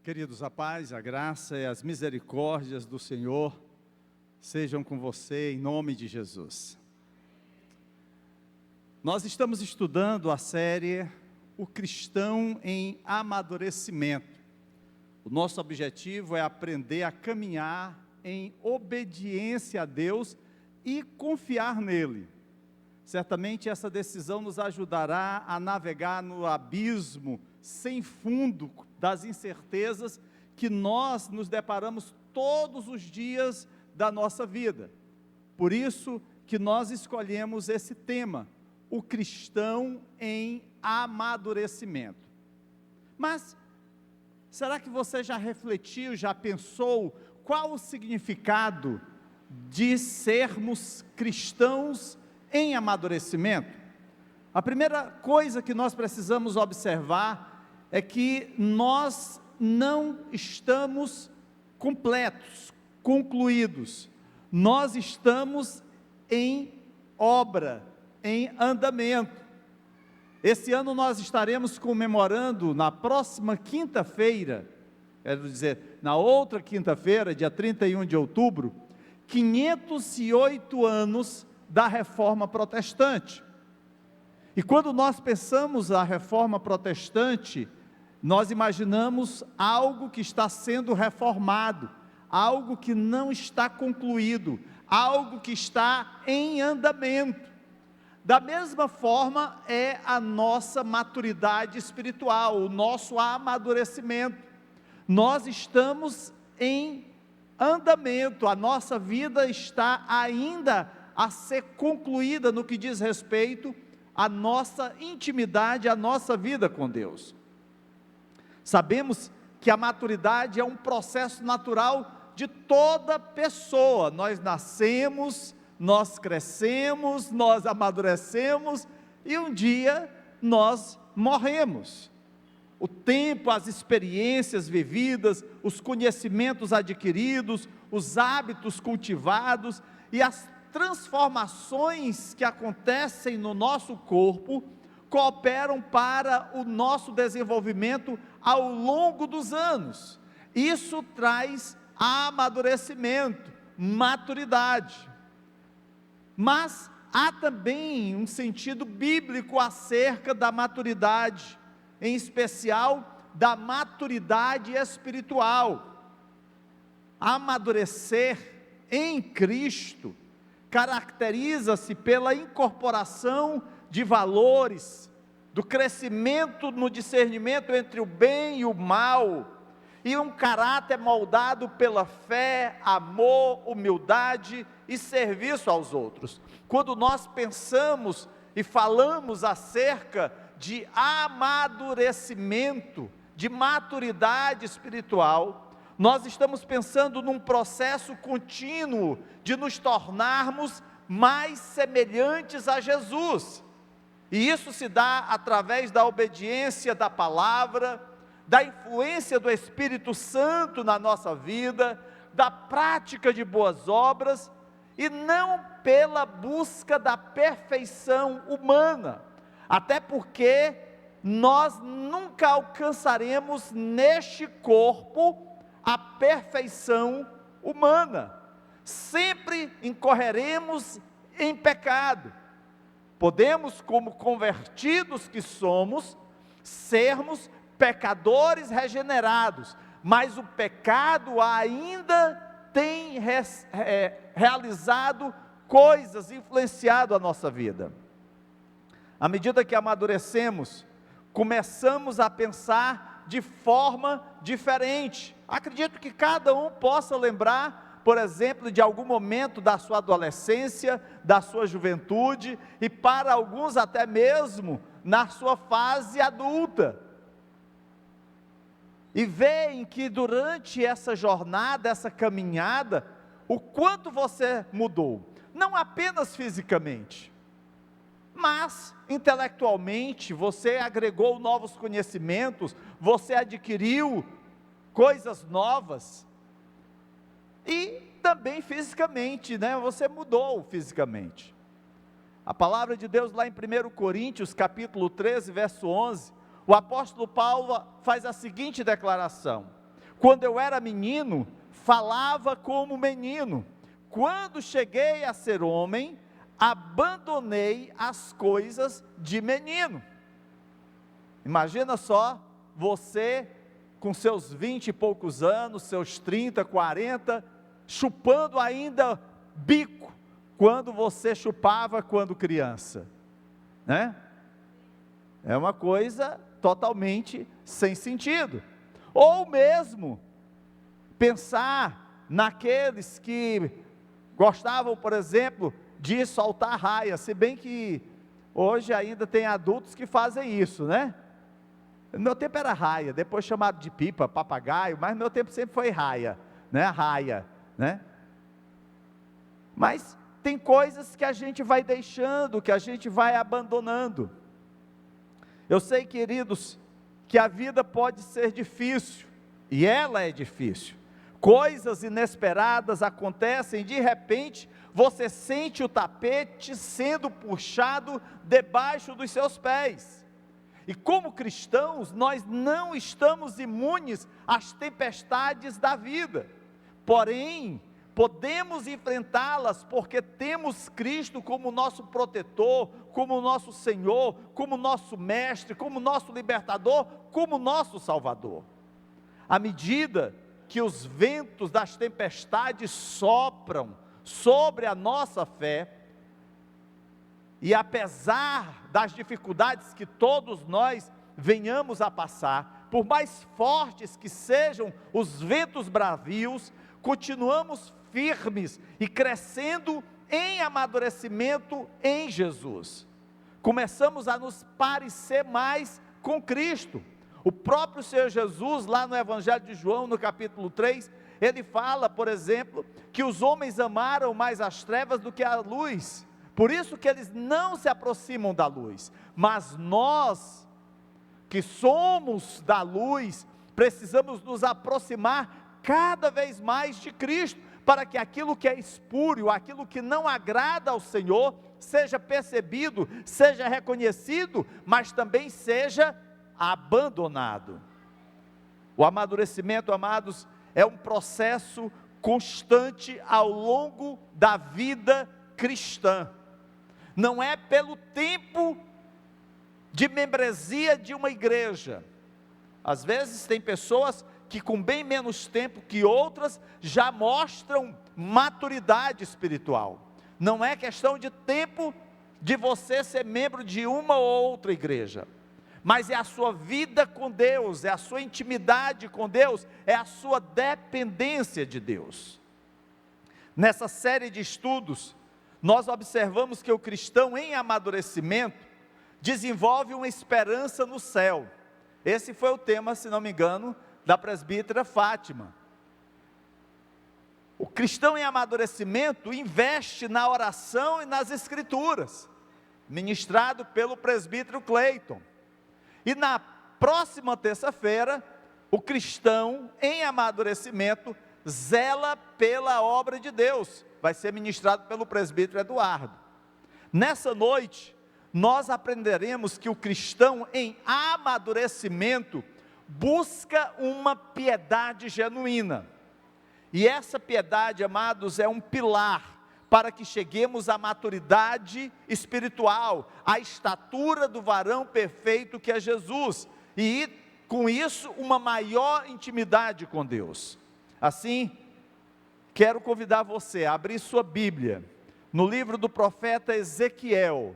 Queridos, a paz, a graça e as misericórdias do Senhor sejam com você em nome de Jesus. Nós estamos estudando a série O Cristão em Amadurecimento. O nosso objetivo é aprender a caminhar em obediência a Deus e confiar nele. Certamente essa decisão nos ajudará a navegar no abismo sem fundo das incertezas que nós nos deparamos todos os dias da nossa vida. Por isso que nós escolhemos esse tema, o cristão em amadurecimento. Mas, será que você já refletiu, já pensou qual o significado de sermos cristãos em amadurecimento? A primeira coisa que nós precisamos observar é que nós não estamos completos, concluídos. Nós estamos em obra, em andamento. Esse ano nós estaremos comemorando na próxima quinta-feira, quero dizer, na outra quinta-feira, dia 31 de outubro, 508 anos da Reforma Protestante. E quando nós pensamos a Reforma Protestante, nós imaginamos algo que está sendo reformado, algo que não está concluído, algo que está em andamento. Da mesma forma é a nossa maturidade espiritual, o nosso amadurecimento. Nós estamos em andamento, a nossa vida está ainda a ser concluída no que diz respeito à nossa intimidade, à nossa vida com Deus. Sabemos que a maturidade é um processo natural de toda pessoa. Nós nascemos, nós crescemos, nós amadurecemos e um dia nós morremos. O tempo, as experiências vividas, os conhecimentos adquiridos, os hábitos cultivados e as transformações que acontecem no nosso corpo cooperam para o nosso desenvolvimento ao longo dos anos. Isso traz amadurecimento, maturidade. Mas há também um sentido bíblico acerca da maturidade, em especial da maturidade espiritual. Amadurecer em Cristo caracteriza-se pela incorporação de valores, do crescimento no discernimento entre o bem e o mal, e um caráter moldado pela fé, amor, humildade e serviço aos outros. Quando nós pensamos e falamos acerca de amadurecimento, de maturidade espiritual, nós estamos pensando num processo contínuo de nos tornarmos mais semelhantes a Jesus. E isso se dá através da obediência da palavra, da influência do Espírito Santo na nossa vida, da prática de boas obras, e não pela busca da perfeição humana, até porque nós nunca alcançaremos neste corpo a perfeição humana, sempre incorreremos em pecado. Podemos, como convertidos que somos, sermos pecadores regenerados, mas o pecado ainda tem realizado coisas, influenciado a nossa vida. À medida que amadurecemos, começamos a pensar de forma diferente. Acredito que cada um possa lembrar, por exemplo, de algum momento da sua adolescência, da sua juventude, e para alguns até mesmo na sua fase adulta. E veem que durante essa jornada, essa caminhada, o quanto você mudou, não apenas fisicamente, mas intelectualmente, você agregou novos conhecimentos, você adquiriu coisas novas, e também fisicamente, você mudou fisicamente. A palavra de Deus lá em 1 Coríntios, capítulo 13, verso 11, o apóstolo Paulo faz a seguinte declaração: Quando eu era menino, falava como menino. Quando cheguei a ser homem, abandonei as coisas de menino. Imagina só, você com seus 20 e poucos anos, seus 30, 40, chupando ainda bico, quando você chupava quando criança, né? É uma coisa totalmente sem sentido. Ou mesmo, pensar naqueles que gostavam, por exemplo, de soltar raia, se bem que hoje ainda tem adultos que fazem isso, né? No meu tempo era raia, depois chamado de pipa, papagaio, mas no meu tempo sempre foi raia, né? Raia, né? Mas tem coisas que a gente vai deixando, que a gente vai abandonando. Eu sei, queridos, que a vida pode ser difícil, e ela é difícil. Coisas inesperadas acontecem, de repente, você sente o tapete sendo puxado debaixo dos seus pés. E como cristãos, nós não estamos imunes às tempestades da vida. Porém, podemos enfrentá-las porque temos Cristo como nosso protetor, como nosso Senhor, como nosso mestre, como nosso libertador, como nosso salvador. À medida que os ventos das tempestades sopram sobre a nossa fé, e apesar das dificuldades que todos nós venhamos a passar, por mais fortes que sejam os ventos bravios, continuamos firmes e crescendo em amadurecimento em Jesus. Começamos a nos parecer mais com Cristo. O próprio Senhor Jesus, lá no Evangelho de João, no capítulo 3, ele fala, por exemplo, que os homens amaram mais as trevas do que a luz, por isso que eles não se aproximam da luz. Mas nós, que somos da luz, precisamos nos aproximar cada vez mais de Cristo, para que aquilo que é espúrio, aquilo que não agrada ao Senhor, seja percebido, seja reconhecido, mas também seja abandonado. O amadurecimento, amados, é um processo constante ao longo da vida cristã. Não é pelo tempo de membresia de uma igreja. Às vezes tem pessoas que com bem menos tempo que outras, já mostram maturidade espiritual. Não é questão de tempo de você ser membro de uma ou outra igreja, mas é a sua vida com Deus, é a sua intimidade com Deus, é a sua dependência de Deus. Nessa série de estudos, nós observamos que o cristão em amadurecimento desenvolve uma esperança no céu. Esse foi o tema, se não me engano, da presbítera Fátima. O cristão em amadurecimento investe na oração e nas escrituras, ministrado pelo presbítero Cleiton. E na próxima terça-feira, o cristão em amadurecimento zela pela obra de Deus, vai ser ministrado pelo presbítero Eduardo. Nessa noite, nós aprenderemos que o cristão em amadurecimento busca uma piedade genuína, e essa piedade, amados, é um pilar para que cheguemos à maturidade espiritual, à estatura do varão perfeito que é Jesus, e com isso uma maior intimidade com Deus. Assim, quero convidar você a abrir sua Bíblia, no livro do profeta Ezequiel,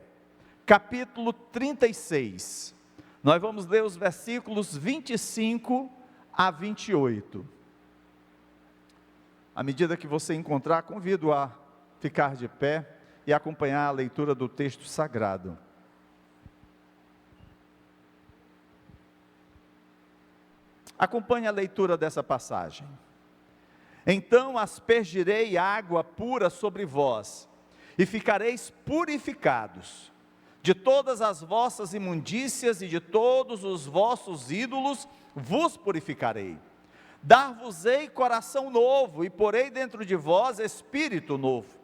capítulo 36, nós vamos ler os versículos 25 a 28, à medida que você encontrar, convido a ficar de pé e acompanhar a leitura do texto sagrado. Acompanhe a leitura dessa passagem. Então aspergirei água pura sobre vós, e ficareis purificados, de todas as vossas imundícias e de todos os vossos ídolos vos purificarei. Dar-vos-ei coração novo, e porei dentro de vós espírito novo.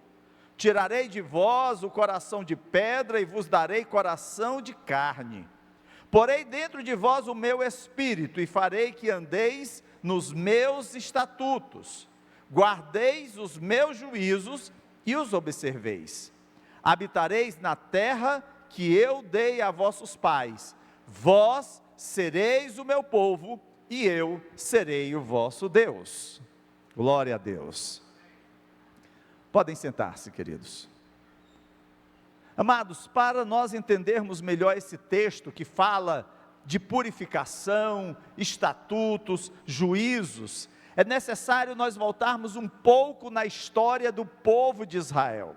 Tirarei de vós o coração de pedra, e vos darei coração de carne. Porei dentro de vós o meu espírito, e farei que andeis nos meus estatutos, guardeis os meus juízos e os observeis. Habitareis na terra que eu dei a vossos pais, vós sereis o meu povo, e eu serei o vosso Deus. Glória a Deus. Podem sentar-se, queridos. Amados, para nós entendermos melhor esse texto que fala de purificação, estatutos, juízos, é necessário nós voltarmos um pouco na história do povo de Israel.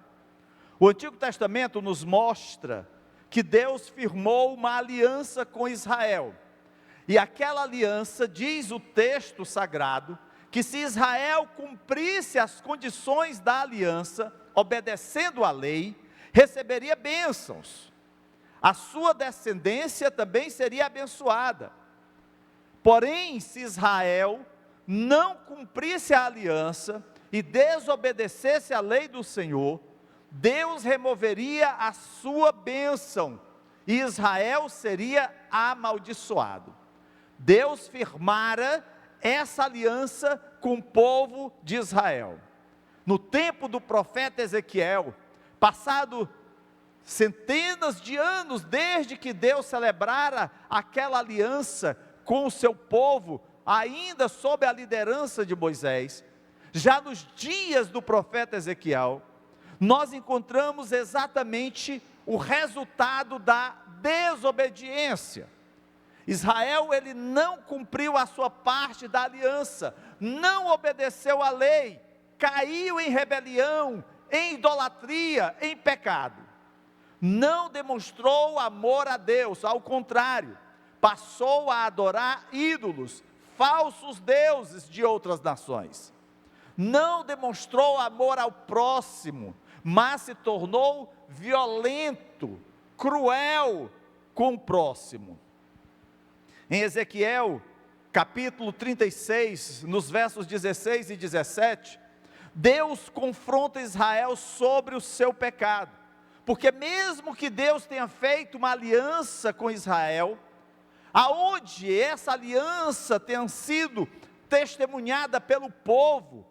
O Antigo Testamento nos mostra que Deus firmou uma aliança com Israel, e aquela aliança, diz o texto sagrado, que se Israel cumprisse as condições da aliança, obedecendo à lei, receberia bênçãos, a sua descendência também seria abençoada. Porém, se Israel não cumprisse a aliança e desobedecesse à lei do Senhor, Deus removeria a sua bênção e Israel seria amaldiçoado. Deus firmara essa aliança com o povo de Israel. No tempo do profeta Ezequiel, passado centenas de anos desde que Deus celebrara aquela aliança com o seu povo, ainda sob a liderança de Moisés, já nos dias do profeta Ezequiel, nós encontramos exatamente o resultado da desobediência. Israel, ele não cumpriu a sua parte da aliança, não obedeceu à lei, caiu em rebelião, em idolatria, em pecado. Não demonstrou amor a Deus, ao contrário, passou a adorar ídolos, falsos deuses de outras nações. Não demonstrou amor ao próximo, mas se tornou violento, cruel com o próximo. Em Ezequiel, capítulo 36, nos versos 16 e 17, Deus confronta Israel sobre o seu pecado, porque mesmo que Deus tenha feito uma aliança com Israel, aonde essa aliança tenha sido testemunhada pelo povo,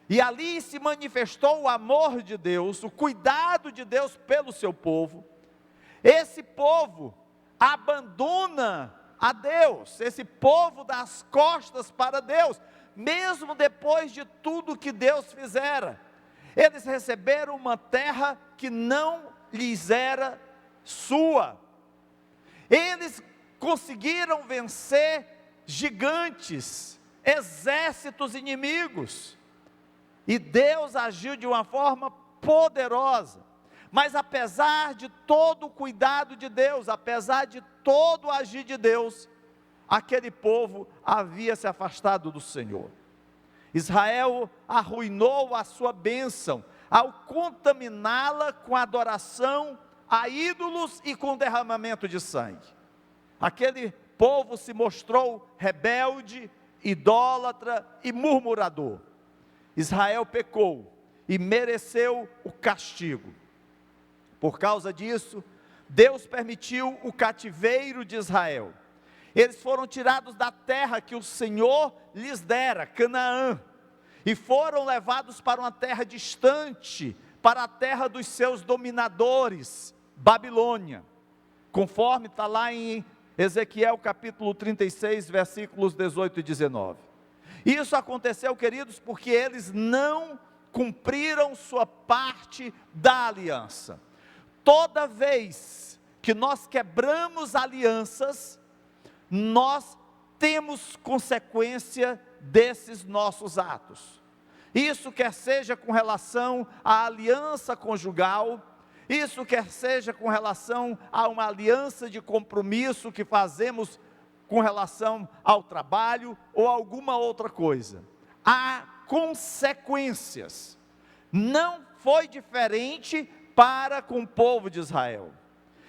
e ali se manifestou o amor de Deus, o cuidado de Deus pelo seu povo, esse povo abandona a Deus, esse povo dá as costas para Deus, mesmo depois de tudo que Deus fizera. Eles receberam uma terra que não lhes era sua, eles conseguiram vencer gigantes, exércitos inimigos, e Deus agiu de uma forma poderosa. Mas apesar de todo o cuidado de Deus, apesar de todo o agir de Deus, aquele povo havia se afastado do Senhor. Israel arruinou a sua bênção ao contaminá-la com adoração a ídolos e com derramamento de sangue. Aquele povo se mostrou rebelde, idólatra e murmurador. Israel pecou e mereceu o castigo. Por causa disso, Deus permitiu o cativeiro de Israel. Eles foram tirados da terra que o Senhor lhes dera, Canaã, e foram levados para uma terra distante, para a terra dos seus dominadores, Babilônia, conforme está lá em Ezequiel capítulo 36, versículos 18 e 19. Isso aconteceu, queridos, porque eles não cumpriram sua parte da aliança. Toda vez que nós quebramos alianças, nós temos consequência desses nossos atos. Isso quer seja com relação à aliança conjugal, isso quer seja com relação a uma aliança de compromisso que fazemos com relação ao trabalho ou alguma outra coisa. Há consequências. Não foi diferente para com o povo de Israel.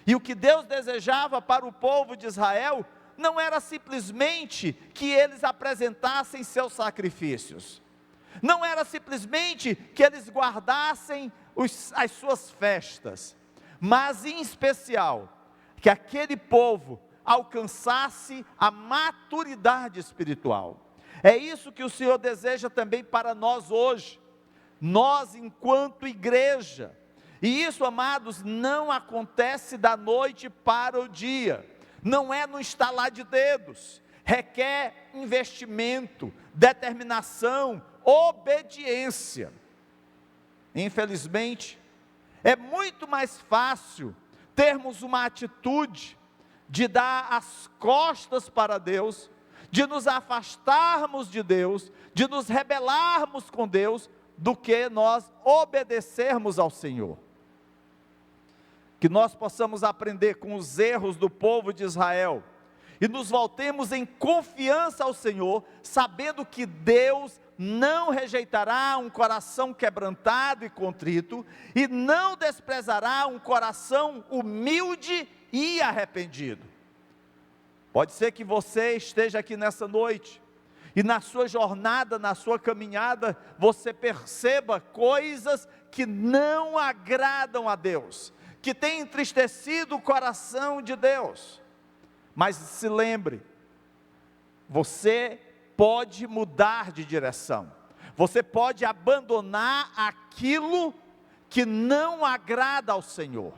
E o que Deus desejava para o povo de Israel não era simplesmente que eles apresentassem seus sacrifícios, não era simplesmente que eles guardassem as suas festas, mas em especial, que aquele povo alcançasse a maturidade espiritual. É isso que o Senhor deseja também para nós hoje, nós enquanto igreja. E isso, amados, não acontece da noite para o dia, não é no estalar de dedos, requer investimento, determinação, obediência. Infelizmente, é muito mais fácil termos uma atitude de dar as costas para Deus, de nos afastarmos de Deus, de nos rebelarmos com Deus, do que nós obedecermos ao Senhor. Que nós possamos aprender com os erros do povo de Israel, e nos voltemos em confiança ao Senhor, sabendo que Deus não rejeitará um coração quebrantado e contrito, e não desprezará um coração humilde e arrependido. Pode ser que você esteja aqui nessa noite, e na sua jornada, na sua caminhada, você perceba coisas que não agradam a Deus, que têm entristecido o coração de Deus. Mas se lembre, você pode mudar de direção, você pode abandonar aquilo que não agrada ao Senhor,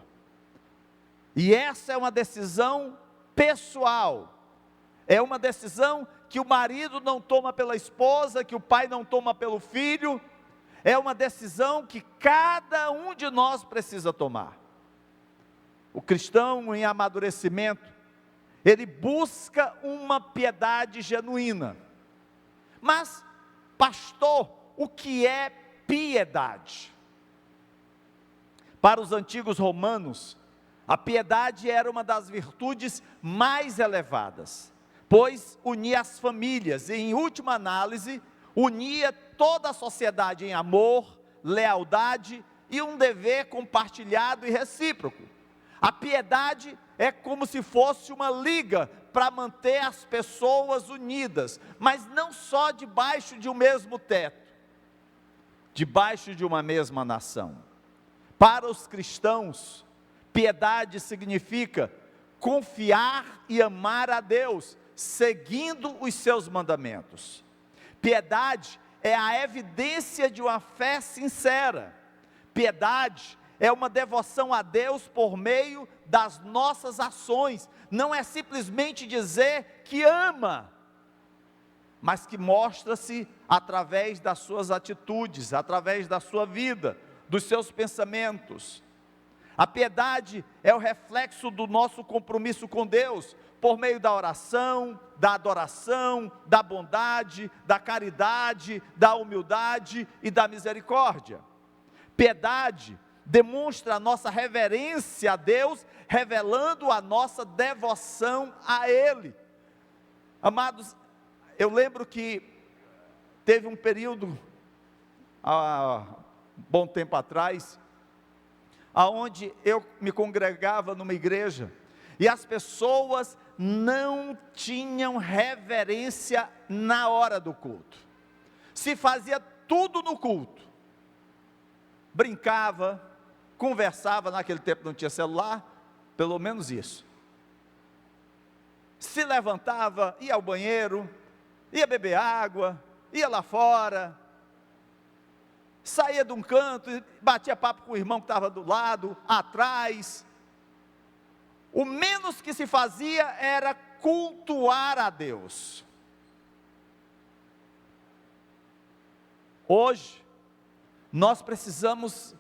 e essa é uma decisão pessoal, é uma decisão que o marido não toma pela esposa, que o pai não toma pelo filho, é uma decisão que cada um de nós precisa tomar. O cristão em amadurecimento, ele busca uma piedade genuína. Mas, pastor, o que é piedade? Para os antigos romanos, a piedade era uma das virtudes mais elevadas, pois unia as famílias e, em última análise, unia toda a sociedade em amor, lealdade e um dever compartilhado e recíproco. A piedade é como se fosse uma liga para manter as pessoas unidas, mas não só debaixo de um mesmo teto, debaixo de uma mesma nação. Para os cristãos, piedade significa confiar e amar a Deus, seguindo os seus mandamentos. Piedade é a evidência de uma fé sincera. Piedade é uma devoção a Deus por meio das nossas ações, não é simplesmente dizer que ama, mas que mostra-se através das suas atitudes, através da sua vida, dos seus pensamentos. A piedade é o reflexo do nosso compromisso com Deus, por meio da oração, da adoração, da bondade, da caridade, da humildade e da misericórdia. Piedade demonstra a nossa reverência a Deus, revelando a nossa devoção a Ele. Amados, eu lembro que teve um período, há bom tempo atrás, aonde eu me congregava numa igreja, e as pessoas não tinham reverência na hora do culto, se fazia tudo no culto, brincava, conversava, naquele tempo não tinha celular, pelo menos isso, se levantava, ia ao banheiro, ia beber água, ia lá fora, saía de um canto, batia papo com o irmão que estava do lado, atrás. O menos que se fazia era cultuar a Deus. Hoje, nós precisamos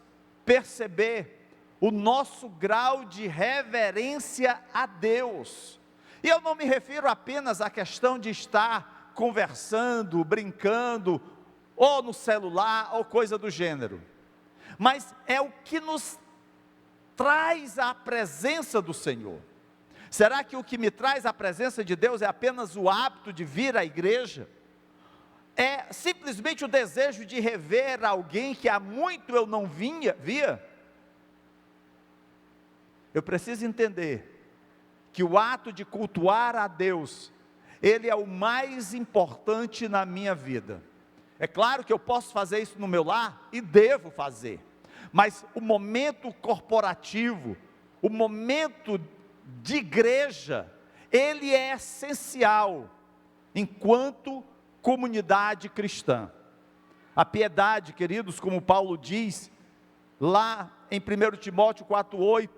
perceber o nosso grau de reverência a Deus. E eu não me refiro apenas à questão de estar conversando, brincando, ou no celular, ou coisa do gênero, mas é o que nos traz a presença do Senhor. Será que o que me traz a presença de Deus é apenas o hábito de vir à igreja? É simplesmente o desejo de rever alguém que há muito eu não via? Eu preciso entender que o ato de cultuar a Deus, ele é o mais importante na minha vida. É claro que eu posso fazer isso no meu lar, e devo fazer, mas o momento corporativo, o momento de igreja, ele é essencial, enquanto comunidade cristã. A piedade, queridos, como Paulo diz, lá em 1 Timóteo 4,8,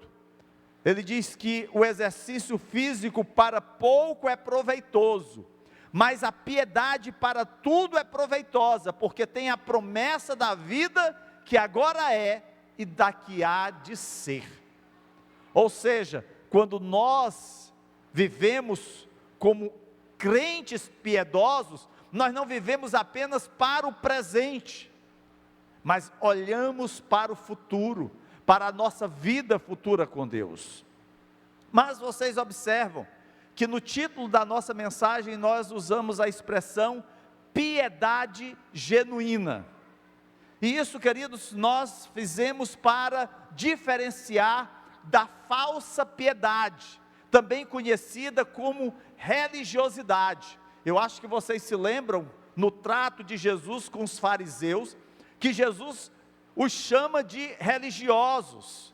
ele diz que o exercício físico para pouco é proveitoso, mas a piedade para tudo é proveitosa, porque tem a promessa da vida que agora é e daqui há de ser. Ou seja, quando nós vivemos como crentes piedosos, nós não vivemos apenas para o presente, mas olhamos para o futuro, para a nossa vida futura com Deus. Mas vocês observam que no título da nossa mensagem nós usamos a expressão piedade genuína. E isso, queridos, nós fizemos para diferenciar da falsa piedade, também conhecida como religiosidade. Eu acho que vocês se lembram no trato de Jesus com os fariseus, que Jesus os chama de religiosos.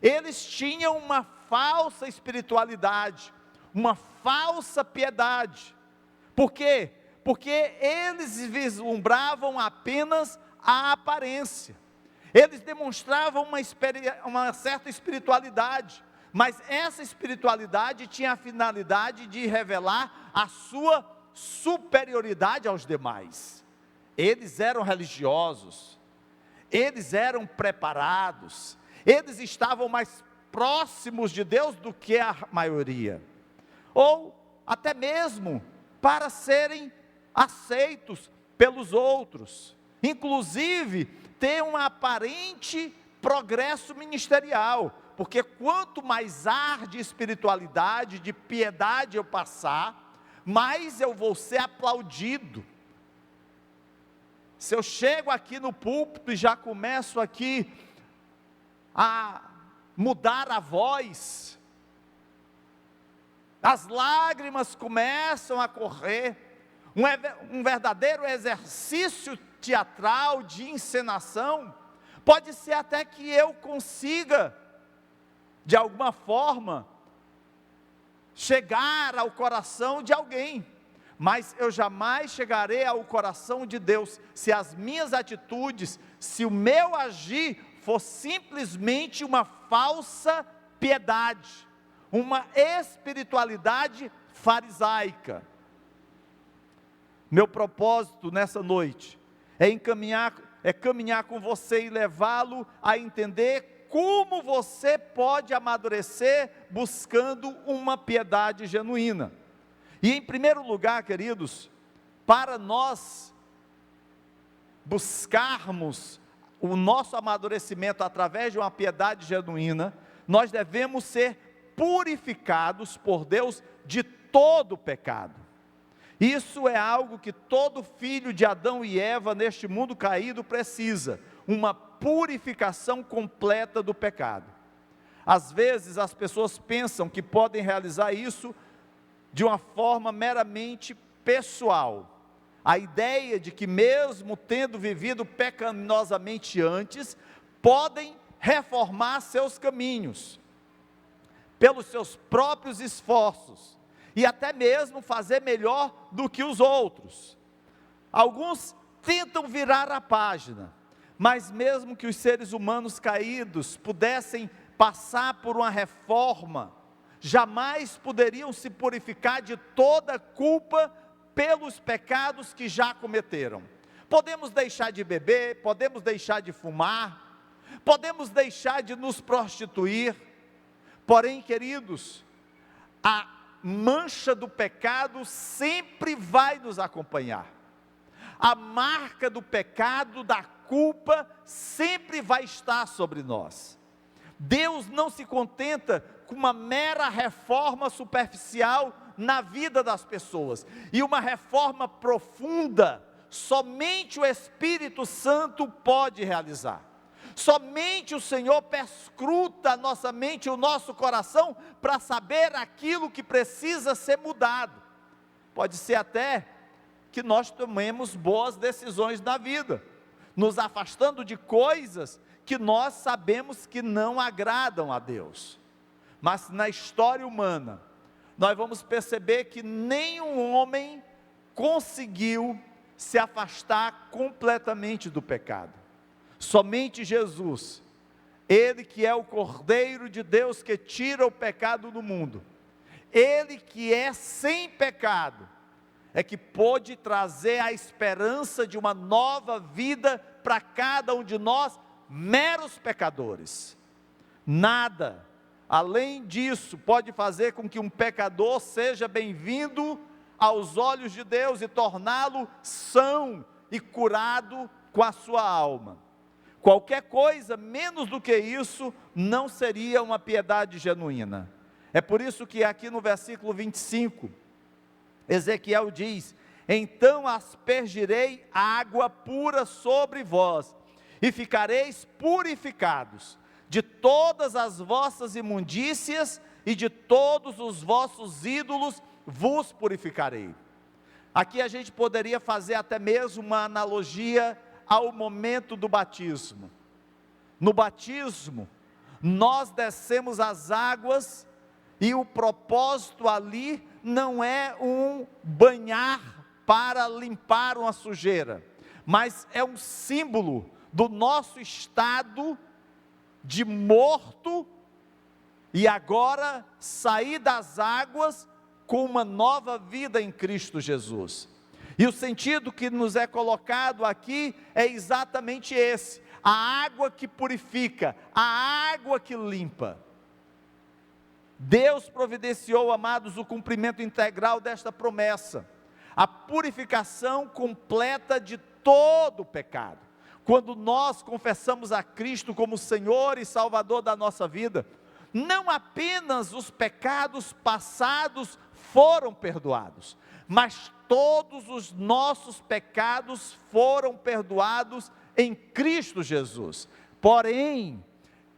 Eles tinham uma falsa espiritualidade, uma falsa piedade. Por quê? Porque eles vislumbravam apenas a aparência. Eles demonstravam uma certa espiritualidade, mas essa espiritualidade tinha a finalidade de revelar a sua superioridade aos demais. Eles eram religiosos, eles eram preparados, eles estavam mais próximos de Deus do que a maioria, ou até mesmo para serem aceitos pelos outros, inclusive ter um aparente progresso ministerial, porque quanto mais ar de espiritualidade, de piedade eu passar, mais eu vou ser aplaudido. Se eu chego aqui no púlpito e já começo aqui a mudar a voz, as lágrimas começam a correr, um verdadeiro exercício teatral de encenação, pode ser até que eu consiga, de alguma forma, chegar ao coração de alguém, mas eu jamais chegarei ao coração de Deus, se as minhas atitudes, se o meu agir, for simplesmente uma falsa piedade, uma espiritualidade farisaica. Meu propósito nessa noite é caminhar com você e levá-lo a entender como você pode amadurecer buscando uma piedade genuína. E em primeiro lugar, queridos, para nós buscarmos o nosso amadurecimento através de uma piedade genuína, nós devemos ser purificados por Deus de todo o pecado. Isso é algo que todo filho de Adão e Eva neste mundo caído precisa, uma purificação completa do pecado. Às vezes as pessoas pensam que podem realizar isso de uma forma meramente pessoal. A ideia de que mesmo tendo vivido pecaminosamente antes, podem reformar seus caminhos, pelos seus próprios esforços, e até mesmo fazer melhor do que os outros. Alguns tentam virar a página, mas mesmo que os seres humanos caídos pudessem passar por uma reforma, jamais poderiam se purificar de toda culpa pelos pecados que já cometeram. Podemos deixar de beber, podemos deixar de fumar, podemos deixar de nos prostituir, porém, queridos, a mancha do pecado sempre vai nos acompanhar. A marca do pecado, da culpa, sempre vai estar sobre nós. Deus não se contenta com uma mera reforma superficial na vida das pessoas, e uma reforma profunda, somente o Espírito Santo pode realizar. Somente o Senhor perscruta a nossa mente e o nosso coração, para saber aquilo que precisa ser mudado. Pode ser até que nós tomemos boas decisões na vida, nos afastando de coisas que nós sabemos que não agradam a Deus. Mas na história humana, nós vamos perceber que nenhum homem conseguiu se afastar completamente do pecado. Somente Jesus, Ele que é o Cordeiro de Deus que tira o pecado do mundo, Ele que é sem pecado, é que pôde trazer a esperança de uma nova vida para cada um de nós, meros pecadores. Nada, além disso, pode fazer com que um pecador seja bem-vindo aos olhos de Deus e torná-lo são e curado com a sua alma. Qualquer coisa menos do que isso não seria uma piedade genuína. É por isso que aqui no versículo 25, Ezequiel diz: então aspergirei água pura sobre vós, e ficareis purificados, de todas as vossas imundícias e de todos os vossos ídolos vos purificarei. Aqui a gente poderia fazer até mesmo uma analogia ao momento do batismo. No batismo, nós descemos as águas, e o propósito ali não é um banhar para limpar uma sujeira, mas é um símbolo do nosso estado de morto, e agora sair das águas com uma nova vida em Cristo Jesus. E o sentido que nos é colocado aqui é exatamente esse: a água que purifica, a água que limpa. Deus providenciou, amados, o cumprimento integral desta promessa, a purificação completa de todo o pecado. Quando nós confessamos a Cristo como Senhor e Salvador da nossa vida, não apenas os pecados passados foram perdoados, mas todos os nossos pecados foram perdoados em Cristo Jesus. Porém,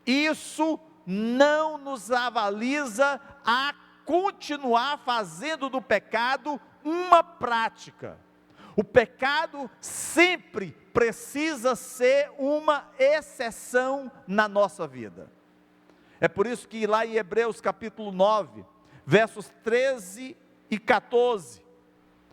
isso não nos avaliza a continuar fazendo do pecado uma prática. O pecado sempre precisa ser uma exceção na nossa vida. É por isso que lá em Hebreus capítulo 9, versos 13 e 14,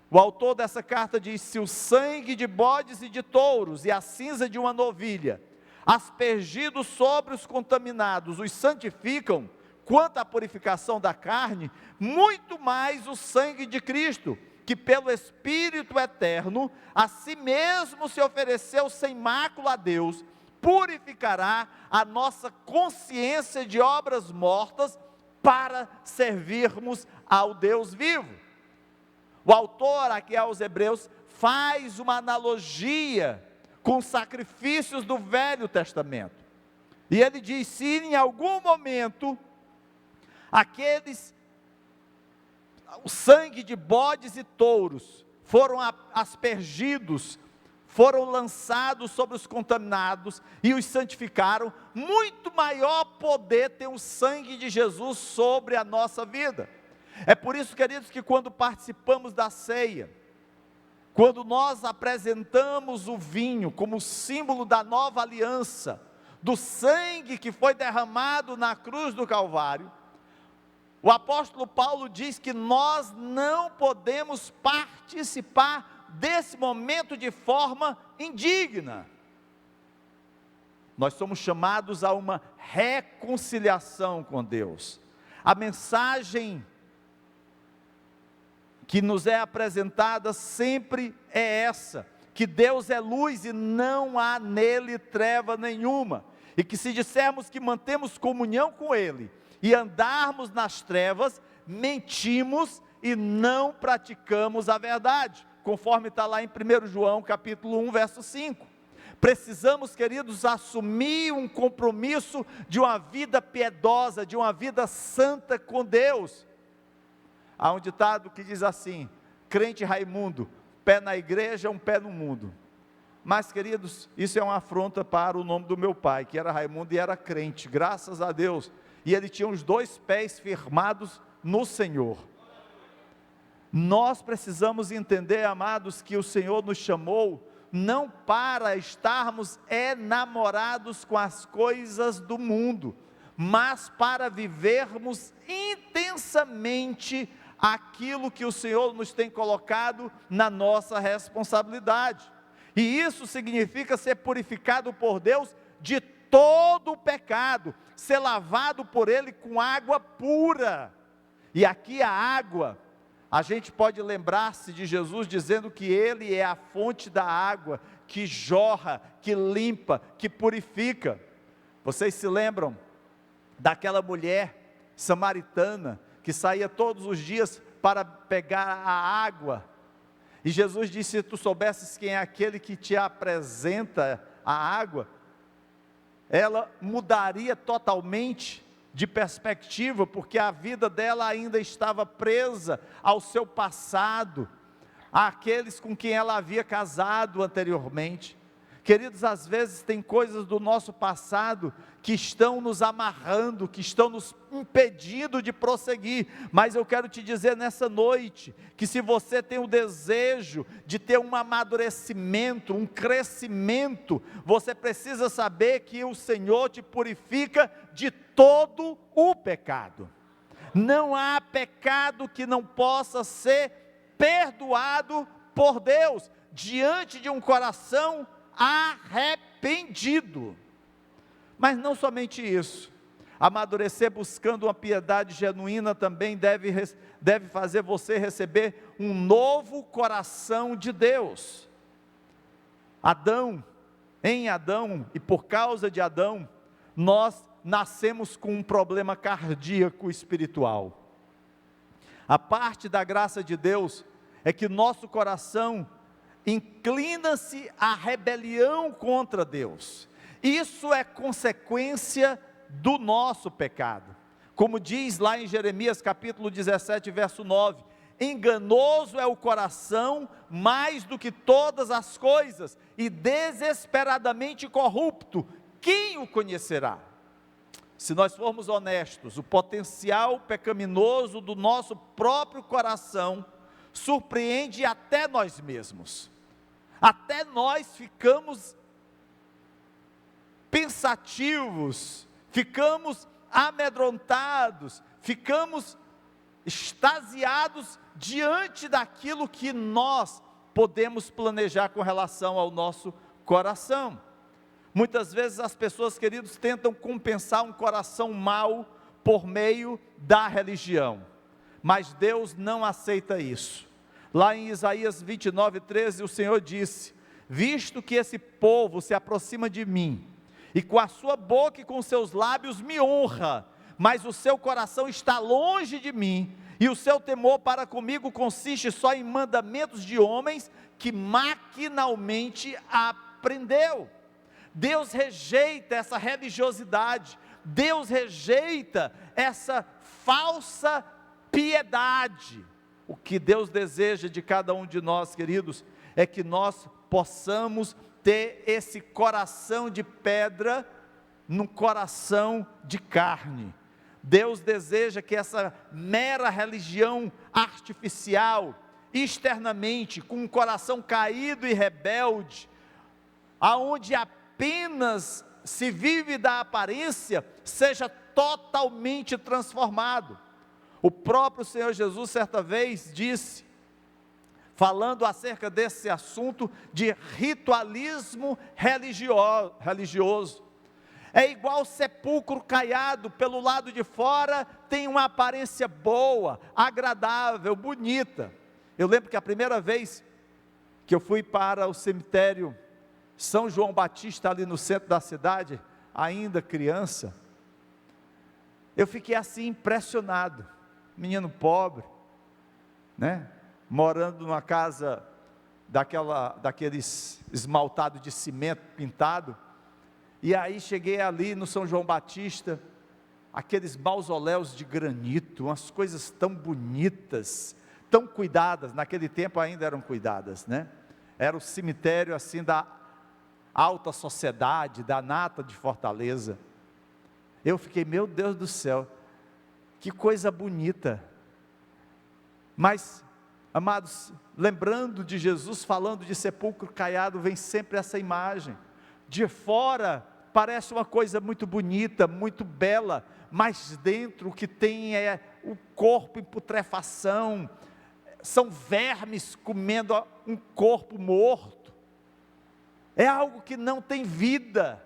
o autor dessa carta diz: se o sangue de bodes e de touros e a cinza de uma novilha, aspergidos sobre os contaminados, os santificam, quanto à purificação da carne, muito mais o sangue de Cristo, que pelo Espírito eterno, a si mesmo se ofereceu sem mácula a Deus, purificará a nossa consciência de obras mortas, para servirmos ao Deus vivo. O autor aqui aos Hebreus faz uma analogia com sacrifícios do Velho Testamento, e ele diz: se em algum momento o sangue de bodes e touros foram aspergidos, foram lançados sobre os contaminados e os santificaram, muito maior poder tem o sangue de Jesus sobre a nossa vida. É por isso, queridos, que quando participamos da ceia, quando nós apresentamos o vinho como símbolo da nova aliança, do sangue que foi derramado na cruz do Calvário, o apóstolo Paulo diz que nós não podemos participar desse momento de forma indigna. Nós somos chamados a uma reconciliação com Deus. A mensagem que nos é apresentada sempre é essa: que Deus é luz e não há nele treva nenhuma, e que se dissermos que mantemos comunhão com Ele e andarmos nas trevas, mentimos e não praticamos a verdade, conforme está lá em 1 João capítulo 1, verso 5. Precisamos, queridos, assumir um compromisso de uma vida piedosa, de uma vida santa com Deus. Há um ditado que diz assim: crente Raimundo, pé na igreja, um pé no mundo. Mas, queridos, isso é uma afronta para o nome do meu pai, que era Raimundo e era crente, graças a Deus, e ele tinha os 2 pés firmados no Senhor. Nós precisamos entender, amados, que o Senhor nos chamou não para estarmos enamorados com as coisas do mundo, mas para vivermos intensamente aquilo que o Senhor nos tem colocado na nossa responsabilidade. E isso significa ser purificado por Deus de todo o pecado, ser lavado por Ele com água pura. E aqui a água, a gente pode lembrar-se de Jesus dizendo que Ele é a fonte da água, que jorra, que limpa, que purifica. Vocês se lembram daquela mulher samaritana, que saía todos os dias para pegar a água, e Jesus disse: se tu soubesses quem é aquele que te apresenta a água, ela mudaria totalmente de perspectiva, porque a vida dela ainda estava presa ao seu passado, àqueles com quem ela havia casado anteriormente. Queridos, às vezes tem coisas do nosso passado que estão nos amarrando, que estão nos impedindo de prosseguir, mas eu quero te dizer nessa noite, que se você tem o desejo de ter um amadurecimento, um crescimento, você precisa saber que o Senhor te purifica de todo o pecado. Não há pecado que não possa ser perdoado por Deus, diante de um coração arrependido. Mas não somente isso, amadurecer buscando uma piedade genuína também deve fazer você receber um novo coração de Deus. Em Adão e por causa de Adão, nós nascemos com um problema cardíaco espiritual. A parte da graça de Deus é que nosso coração inclina-se à rebelião contra Deus. Isso é consequência do nosso pecado. Como diz lá em Jeremias capítulo 17, verso 9: enganoso é o coração mais do que todas as coisas, e desesperadamente corrupto, quem o conhecerá? Se nós formos honestos, o potencial pecaminoso do nosso próprio coração surpreende até nós mesmos. Até nós ficamos pensativos, ficamos amedrontados, ficamos extasiados diante daquilo que nós podemos planejar com relação ao nosso coração. Muitas vezes as pessoas, queridos, tentam compensar um coração mau por meio da religião, mas Deus não aceita isso. Lá em Isaías 29, 13, o Senhor disse: visto que esse povo se aproxima de mim, e com a sua boca e com seus lábios me honra, mas o seu coração está longe de mim, e o seu temor para comigo consiste só em mandamentos de homens que maquinalmente aprendeu. Deus rejeita essa religiosidade, Deus rejeita essa falsa piedade. O que Deus deseja de cada um de nós, queridos, é que nós possamos ter esse coração de pedra num coração de carne. Deus deseja que essa mera religião artificial, externamente, com um coração caído e rebelde, aonde apenas se vive da aparência, seja totalmente transformado. O próprio Senhor Jesus certa vez disse, falando acerca desse assunto de ritualismo religioso, é igual sepulcro caiado, pelo lado de fora tem uma aparência boa, agradável, bonita. Eu lembro que a primeira vez que eu fui para o cemitério São João Batista, ali no centro da cidade, ainda criança, eu fiquei assim impressionado. Menino pobre, né? Morando numa casa daqueles esmaltado de cimento pintado, e aí cheguei ali no São João Batista, aqueles mausoléus de granito, umas coisas tão bonitas, tão cuidadas, naquele tempo ainda eram cuidadas, né? Era o cemitério assim da alta sociedade, da nata de Fortaleza. Eu fiquei, meu Deus do céu, que coisa bonita. Mas, amados, lembrando de Jesus falando de sepulcro caiado, vem sempre essa imagem. De fora parece uma coisa muito bonita, muito bela, mas dentro o que tem é o corpo em putrefação, são vermes comendo um corpo morto, é algo que não tem vida.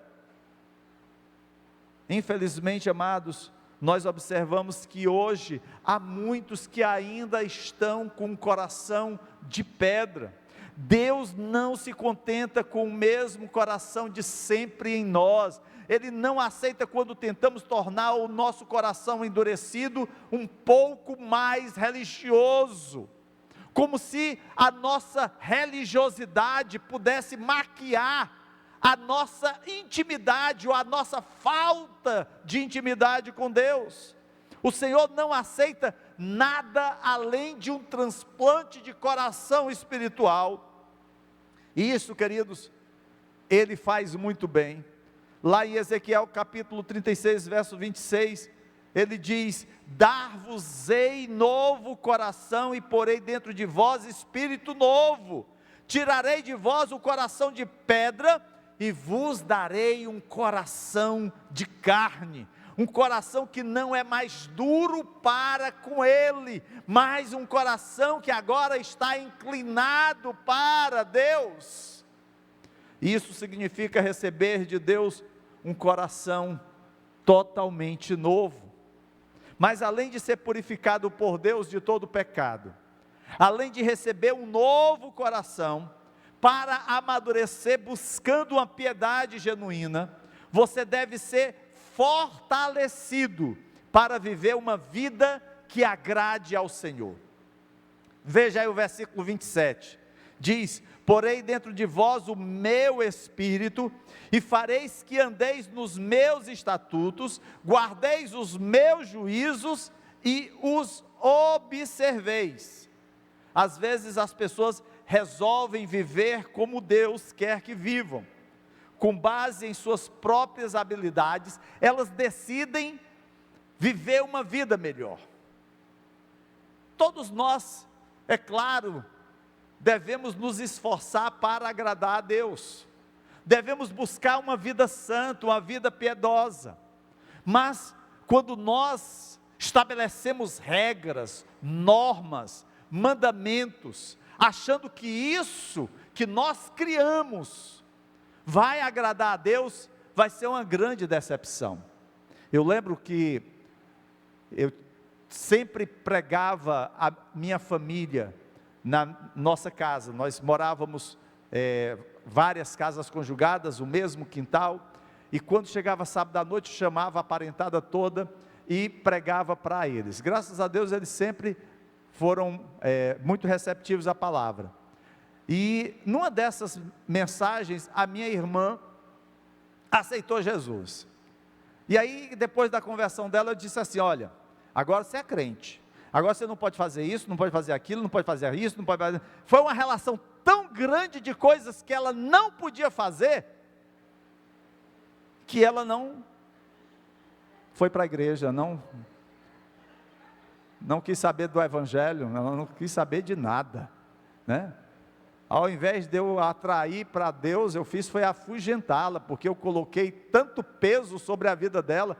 Infelizmente, amados, nós observamos que hoje há muitos que ainda estão com um coração de pedra. Deus não se contenta com o mesmo coração de sempre em nós. Ele não aceita quando tentamos tornar o nosso coração endurecido um pouco mais religioso, como se a nossa religiosidade pudesse maquiar a nossa intimidade ou a nossa falta de intimidade com Deus. O Senhor não aceita nada além de um transplante de coração espiritual. E isso, queridos, Ele faz muito bem. Lá em Ezequiel capítulo 36, verso 26, Ele diz: dar-vos-ei novo coração e porei dentro de vós espírito novo. Tirarei de vós o coração de pedra e vos darei um coração de carne, um coração que não é mais duro para com Ele, mas um coração que agora está inclinado para Deus. Isso significa receber de Deus um coração totalmente novo. Mas além de ser purificado por Deus de todo pecado, além de receber um novo coração, para amadurecer buscando uma piedade genuína, você deve ser fortalecido para viver uma vida que agrade ao Senhor. Veja aí o versículo 27, diz: porei dentro de vós o meu espírito, e fareis que andeis nos meus estatutos, guardeis os meus juízos e os observeis. Às vezes as pessoas resolvem viver como Deus quer que vivam, com base em suas próprias habilidades, elas decidem viver uma vida melhor. Todos nós, é claro, devemos nos esforçar para agradar a Deus, devemos buscar uma vida santa, uma vida piedosa, mas quando nós estabelecemos regras, normas, mandamentos, achando que isso que nós criamos vai agradar a Deus, vai ser uma grande decepção. Eu lembro que eu sempre pregava a minha família na nossa casa. Nós morávamos várias casas conjugadas, o mesmo quintal, e quando chegava sábado à noite, chamava a parentada toda e pregava para eles. Graças a Deus eles sempre foram muito receptivos à palavra. E numa dessas mensagens, a minha irmã aceitou Jesus. E aí, depois da conversão dela, eu disse assim: olha, agora você é crente, agora você não pode fazer isso, não pode fazer aquilo, não pode fazer isso, não pode fazer... Foi uma relação tão grande de coisas que ela não podia fazer, que ela não foi para a igreja, não quis saber do evangelho, ela não quis saber de nada, né? Ao invés de eu atrair para Deus, eu fiz foi afugentá-la, porque eu coloquei tanto peso sobre a vida dela,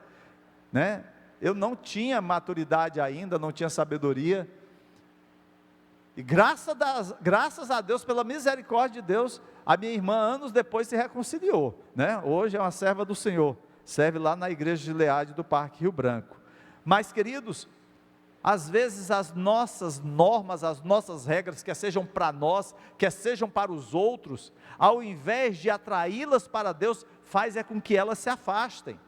né? Eu não tinha maturidade ainda, não tinha sabedoria, e graças a Deus, pela misericórdia de Deus, a minha irmã anos depois se reconciliou, né? Hoje é uma serva do Senhor, serve lá na igreja de Leade do Parque Rio Branco. Mas queridos, às vezes as nossas normas, as nossas regras, quer sejam para nós, quer sejam para os outros, ao invés de atraí-las para Deus, faz com que elas se afastem.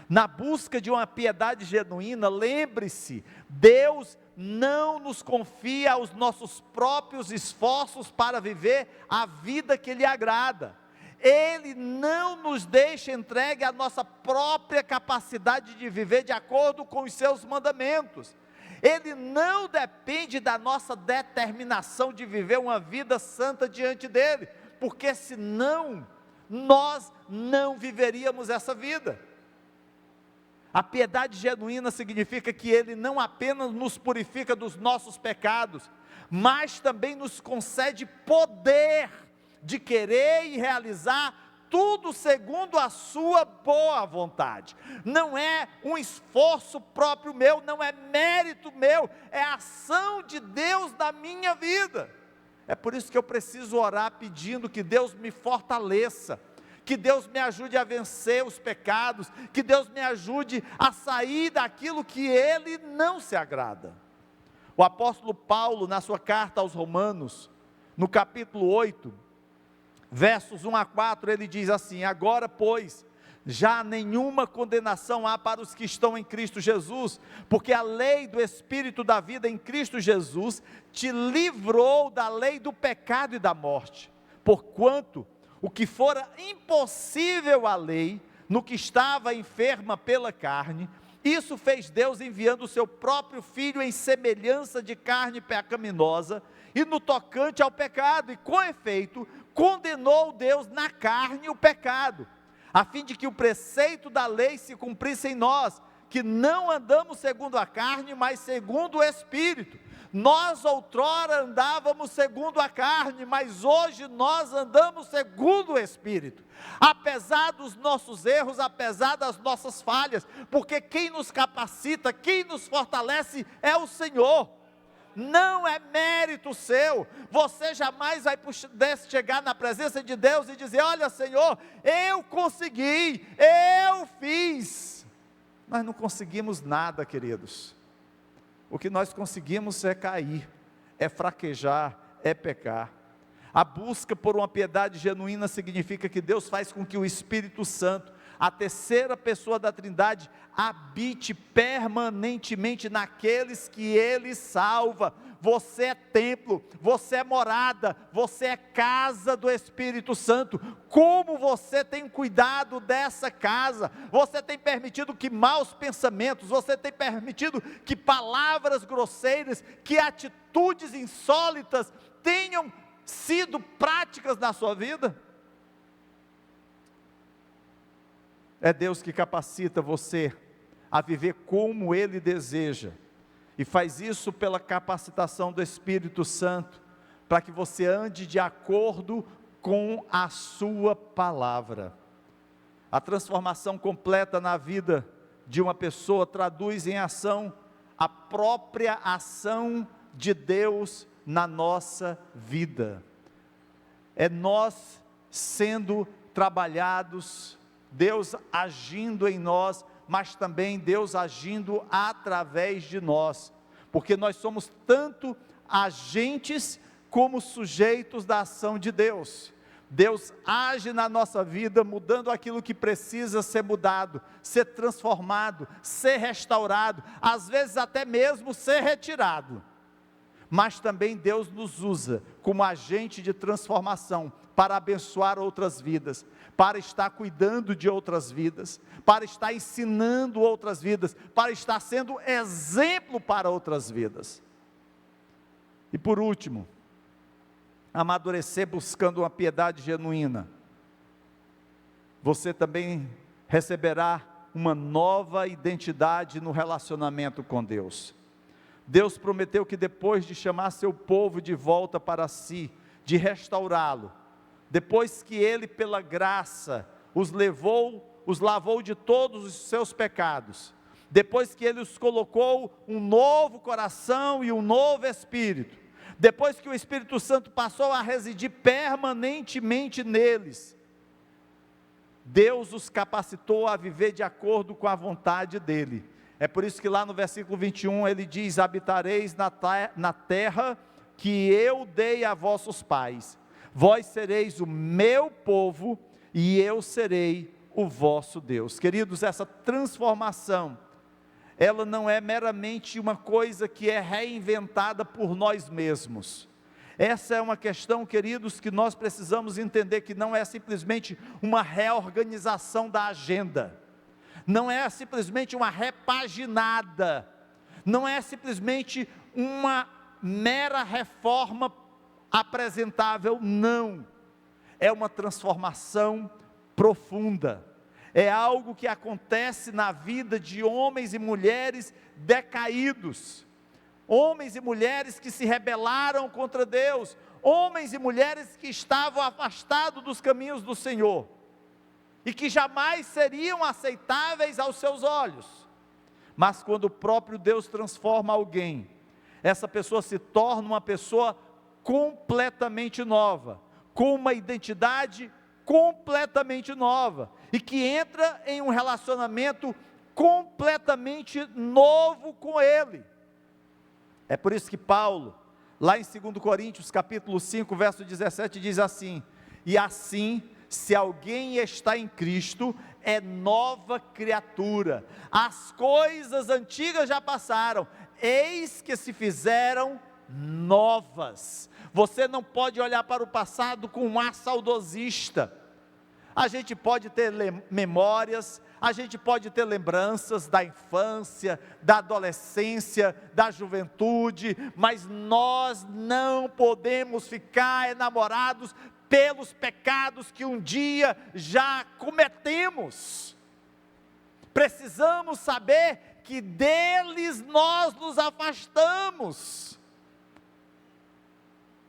Na busca de uma piedade genuína, lembre-se, Deus não nos confia os nossos próprios esforços para viver a vida que lhe agrada. Ele não nos deixa entregue a nossa própria capacidade de viver de acordo com os seus mandamentos. Ele não depende da nossa determinação de viver uma vida santa diante dele, porque senão nós não viveríamos essa vida. A piedade genuína significa que Ele não apenas nos purifica dos nossos pecados, mas também nos concede poder de querer e realizar tudo segundo a sua boa vontade. Não é um esforço próprio meu, não é mérito meu, é a ação de Deus na minha vida. É por isso que eu preciso orar pedindo que Deus me fortaleça, que Deus me ajude a vencer os pecados, que Deus me ajude a sair daquilo que Ele não se agrada. O apóstolo Paulo, na sua carta aos Romanos, no capítulo 8, versos 1 a 4, ele diz assim: agora, pois, já nenhuma condenação há para os que estão em Cristo Jesus, porque a lei do Espírito da vida em Cristo Jesus te livrou da lei do pecado e da morte, porquanto o que fora impossível à lei, no que estava enferma pela carne, isso fez Deus enviando o seu próprio Filho em semelhança de carne pecaminosa, e no tocante ao pecado, e com efeito, condenou Deus na carne o pecado, a fim de que o preceito da lei se cumprisse em nós, que não andamos segundo a carne, mas segundo o Espírito. Nós outrora andávamos segundo a carne, mas hoje nós andamos segundo o Espírito, apesar dos nossos erros, apesar das nossas falhas, porque quem nos capacita, quem nos fortalece é o Senhor. Não é mérito seu. Você jamais vai poder chegar na presença de Deus e dizer: olha, Senhor, eu consegui, eu fiz. Nós não conseguimos nada, queridos. O que nós conseguimos é cair, é fraquejar, é pecar. A busca por uma piedade genuína significa que Deus faz com que o Espírito Santo, a terceira pessoa da Trindade, habite permanentemente naqueles que Ele salva. Você é templo, você é morada, você é casa do Espírito Santo. Como você tem cuidado dessa casa? Você tem permitido que maus pensamentos, você tem permitido que palavras grosseiras, que atitudes insólitas tenham sido práticas na sua vida? É Deus que capacita você a viver como Ele deseja, e faz isso pela capacitação do Espírito Santo, para que você ande de acordo com a sua palavra. A transformação completa na vida de uma pessoa traduz em ação a própria ação de Deus na nossa vida. É nós sendo trabalhados, Deus agindo em nós, mas também Deus agindo através de nós, porque nós somos tanto agentes como sujeitos da ação de Deus. Deus age na nossa vida, mudando aquilo que precisa ser mudado, ser transformado, ser restaurado, às vezes até mesmo ser retirado. Mas também Deus nos usa como agente de transformação, para abençoar outras vidas, para estar cuidando de outras vidas, para estar ensinando outras vidas, para estar sendo exemplo para outras vidas. E por último, amadurecer buscando uma piedade genuína. Você também receberá uma nova identidade no relacionamento com Deus. Deus prometeu que depois de chamar seu povo de volta para si, de restaurá-lo, depois que Ele pela graça os lavou de todos os seus pecados, depois que Ele os colocou um novo coração e um novo espírito, depois que o Espírito Santo passou a residir permanentemente neles, Deus os capacitou a viver de acordo com a vontade dEle. É por isso que lá no versículo 21 ele diz: habitareis na terra que eu dei a vossos pais, vós sereis o meu povo e eu serei o vosso Deus. Queridos, essa transformação, ela não é meramente uma coisa que é reinventada por nós mesmos. Essa é uma questão, queridos, que nós precisamos entender, que não é simplesmente uma reorganização da agenda, não é simplesmente uma repaginada, não é simplesmente uma mera reforma apresentável, não, é uma transformação profunda, é algo que acontece na vida de homens e mulheres decaídos, homens e mulheres que se rebelaram contra Deus, homens e mulheres que estavam afastados dos caminhos do Senhor, e que jamais seriam aceitáveis aos seus olhos. Mas quando o próprio Deus transforma alguém, essa pessoa se torna uma pessoa completamente nova, com uma identidade completamente nova, e que entra em um relacionamento completamente novo com Ele. É por isso que Paulo, lá em 2 Coríntios capítulo 5, verso 17, diz assim: e assim, se alguém está em Cristo, é nova criatura, as coisas antigas já passaram, eis que se fizeram novas. Você não pode olhar para o passado com um ar saudosista. A gente pode ter memórias, a gente pode ter lembranças da infância, da adolescência, da juventude, mas nós não podemos ficar enamorados pelos pecados que um dia já cometemos. Precisamos saber que deles nós nos afastamos.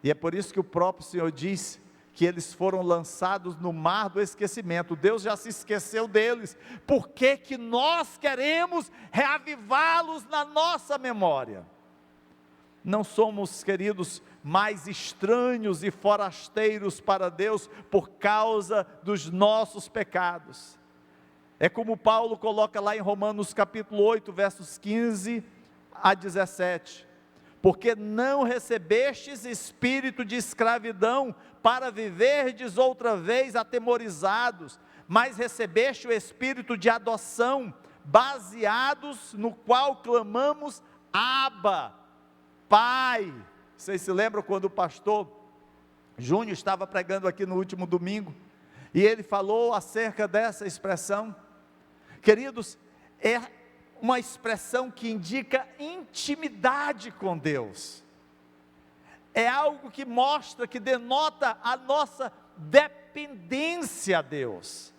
E é por isso que o próprio Senhor disse que eles foram lançados no mar do esquecimento. Deus já se esqueceu deles. Por que que nós queremos reavivá-los na nossa memória? Não somos, queridos, mais estranhos e forasteiros para Deus por causa dos nossos pecados. É como Paulo coloca lá em Romanos capítulo 8, versos 15 a 17. Porque não recebestes espírito de escravidão para viverdes outra vez atemorizados, mas recebeste o espírito de adoção, baseados no qual clamamos: Abba, Pai. Vocês se lembram quando o pastor Júnior estava pregando aqui no último domingo, e ele falou acerca dessa expressão? Queridos, é uma expressão que indica intimidade com Deus, é algo que mostra, que denota a nossa dependência a Deus.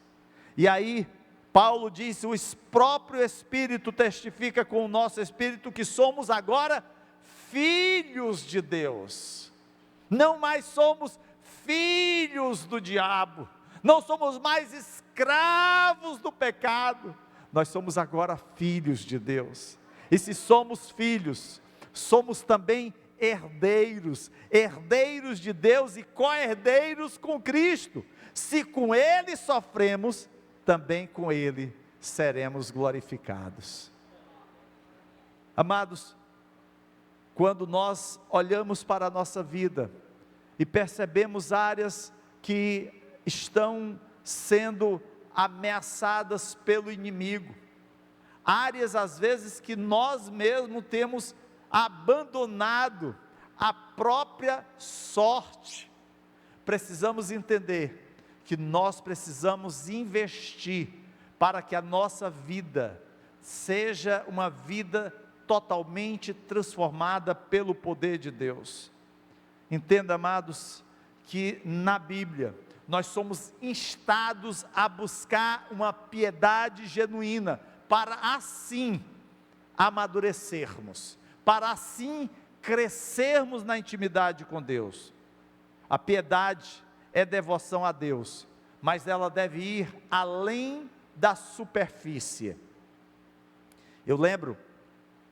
E aí, Paulo disse: o próprio Espírito testifica com o nosso Espírito que somos agora filhos de Deus, não mais somos filhos do diabo, não somos mais escravos do pecado, nós somos agora filhos de Deus. E se somos filhos, somos também herdeiros, herdeiros de Deus e co-herdeiros com Cristo. Se com Ele sofremos, também com Ele seremos glorificados. Amados, quando nós olhamos para a nossa vida e percebemos áreas que estão sendo ameaçadas pelo inimigo, áreas às vezes que nós mesmos temos abandonado a própria sorte, precisamos entender que nós precisamos investir para que a nossa vida seja uma vida totalmente transformada pelo poder de Deus. Entenda, amados, que na Bíblia nós somos instados a buscar uma piedade genuína, para assim amadurecermos, para assim crescermos na intimidade com Deus. A piedade é devoção a Deus, mas ela deve ir além da superfície. Eu lembro,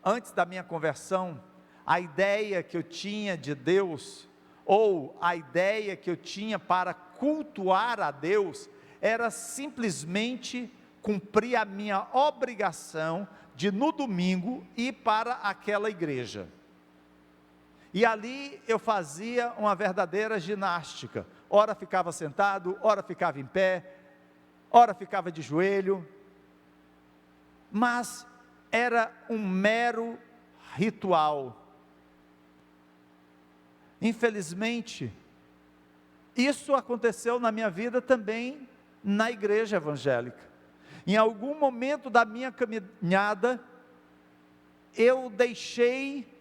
antes da minha conversão, a ideia que eu tinha de Deus, ou a ideia que eu tinha para cultuar a Deus, era simplesmente cumprir a minha obrigação de no domingo ir para aquela igreja, e ali eu fazia uma verdadeira ginástica, ora ficava sentado, ora ficava em pé, ora ficava de joelho, mas era um mero ritual. Infelizmente, isso aconteceu na minha vida também na igreja evangélica. Em algum momento da minha caminhada, eu deixei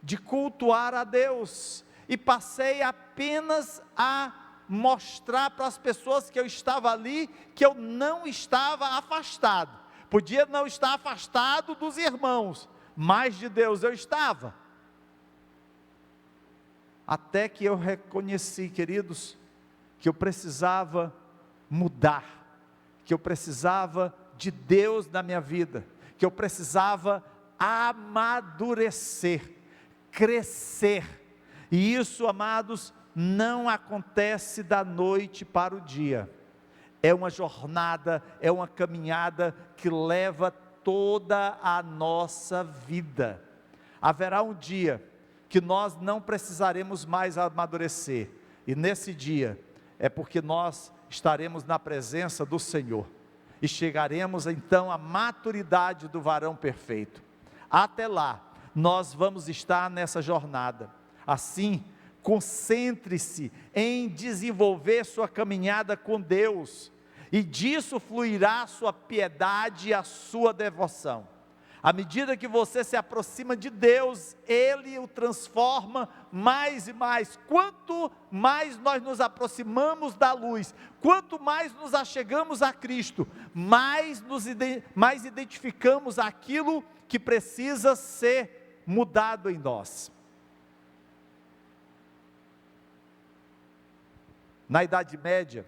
de cultuar a Deus, e passei apenas a mostrar para as pessoas que eu estava ali, que eu não estava afastado. Podia não estar afastado dos irmãos, mas de Deus eu estava. Até que eu reconheci, queridos, que eu precisava mudar, que eu precisava de Deus na minha vida, que eu precisava amadurecer, crescer, e isso, amados, não acontece da noite para o dia, é uma jornada, é uma caminhada que leva toda a nossa vida. Haverá um dia que nós não precisaremos mais amadurecer, e nesse dia é porque nós estaremos na presença do Senhor, e chegaremos então à maturidade do varão perfeito. Até lá, nós vamos estar nessa jornada. Assim, concentre-se em desenvolver sua caminhada com Deus, e disso fluirá a sua piedade e a sua devoção. À medida que você se aproxima de Deus, Ele o transforma mais e mais. Quanto mais nós nos aproximamos da luz, quanto mais nos achegamos a Cristo, mais identificamos aquilo que precisa ser mudado em nós. Na Idade Média,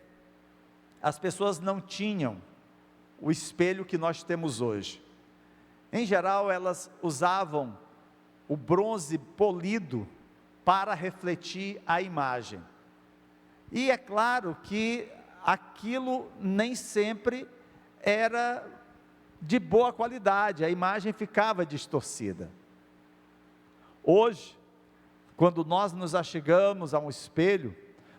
as pessoas não tinham o espelho que nós temos hoje. Em geral, elas usavam o bronze polido para refletir a imagem. E é claro que aquilo nem sempre era de boa qualidade, a imagem ficava distorcida. Hoje, quando nós nos achegamos a um espelho,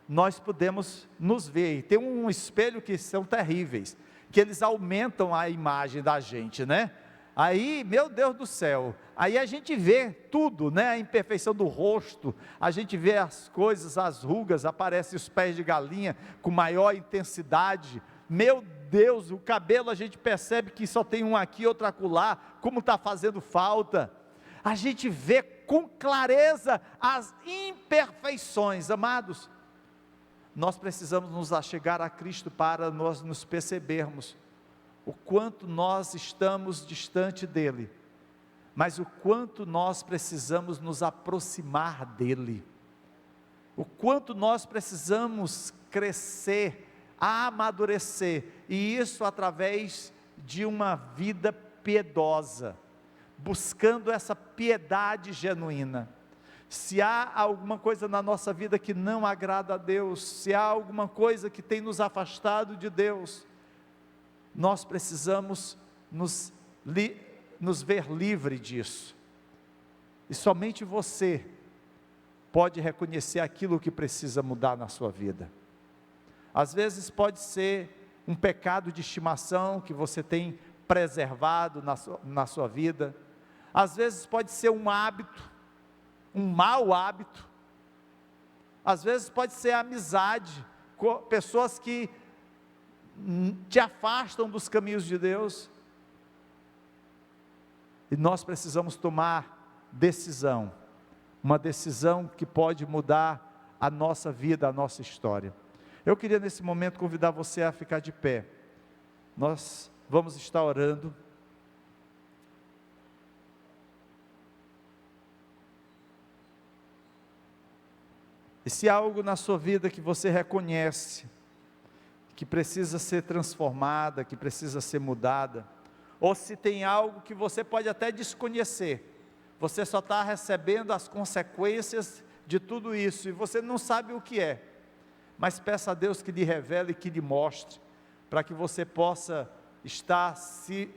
nós podemos nos ver. E tem um espelho que são terríveis, que eles aumentam a imagem da gente, né? Aí, meu Deus do céu, aí a gente vê tudo, né? A imperfeição do rosto, a gente vê as coisas, as rugas, aparecem os pés de galinha com maior intensidade. Meu Deus, o cabelo a gente percebe que só tem um aqui, outro acolá, como está fazendo falta. A gente vê com clareza as imperfeições, amados. Nós precisamos nos achegar a Cristo para nós nos percebermos o quanto nós estamos distante dEle, mas o quanto nós precisamos nos aproximar dEle, o quanto nós precisamos crescer, amadurecer, e isso através de uma vida piedosa, buscando essa piedade genuína. Se há alguma coisa na nossa vida que não agrada a Deus, se há alguma coisa que tem nos afastado de Deus, nós precisamos nos ver livre disso, e somente você pode reconhecer aquilo que precisa mudar na sua vida. Às vezes pode ser um pecado de estimação que você tem preservado na sua vida, às vezes pode ser um hábito, um mau hábito, às vezes pode ser amizade, pessoas que te afastam dos caminhos de Deus, e nós precisamos tomar decisão, uma decisão que pode mudar a nossa vida, a nossa história. Eu queria nesse momento convidar você a ficar de pé, nós vamos estar orando, e se há algo na sua vida que você reconhece, que precisa ser transformada, que precisa ser mudada, ou se tem algo que você pode até desconhecer, você só está recebendo as consequências de tudo isso, e você não sabe o que é, mas peça a Deus que lhe revele, que lhe mostre, para que você possa estar se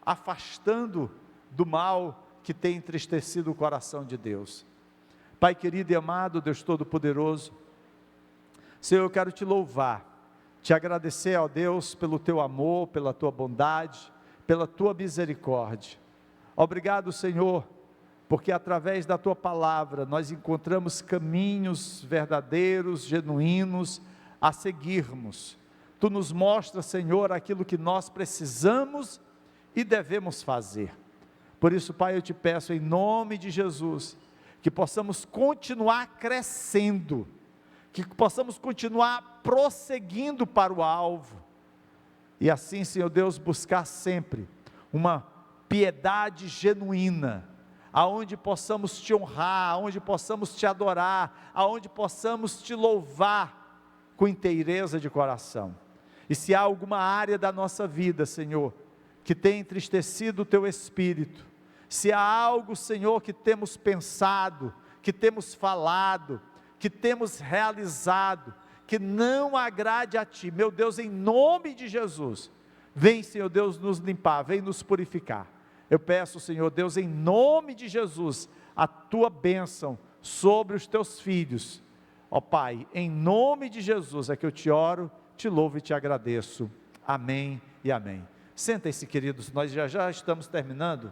afastando do mal que tem entristecido o coração de Deus. Pai querido e amado, Deus Todo-Poderoso, Senhor, eu quero te louvar, te agradecer, ó Deus, pelo teu amor, pela tua bondade, pela tua misericórdia. Obrigado, Senhor, porque através da tua palavra nós encontramos caminhos verdadeiros, genuínos a seguirmos. Tu nos mostras, Senhor, aquilo que nós precisamos e devemos fazer. Por isso, Pai, eu te peço em nome de Jesus, que possamos continuar crescendo, que possamos continuar prosseguindo para o alvo, e assim, Senhor Deus, buscar sempre uma piedade genuína, aonde possamos te honrar, aonde possamos te adorar, aonde possamos te louvar com inteireza de coração. E se há alguma área da nossa vida, Senhor, que tem entristecido o Teu Espírito, se há algo, Senhor, que temos pensado, que temos falado, que temos realizado, que não agrade a Ti, meu Deus, em nome de Jesus, vem, Senhor Deus, nos limpar, vem nos purificar. Eu peço, Senhor Deus, em nome de Jesus, a Tua bênção sobre os Teus filhos, ó Pai, em nome de Jesus é que eu te oro, te louvo e te agradeço, amém e amém. Sentem-se, queridos, nós já estamos terminando.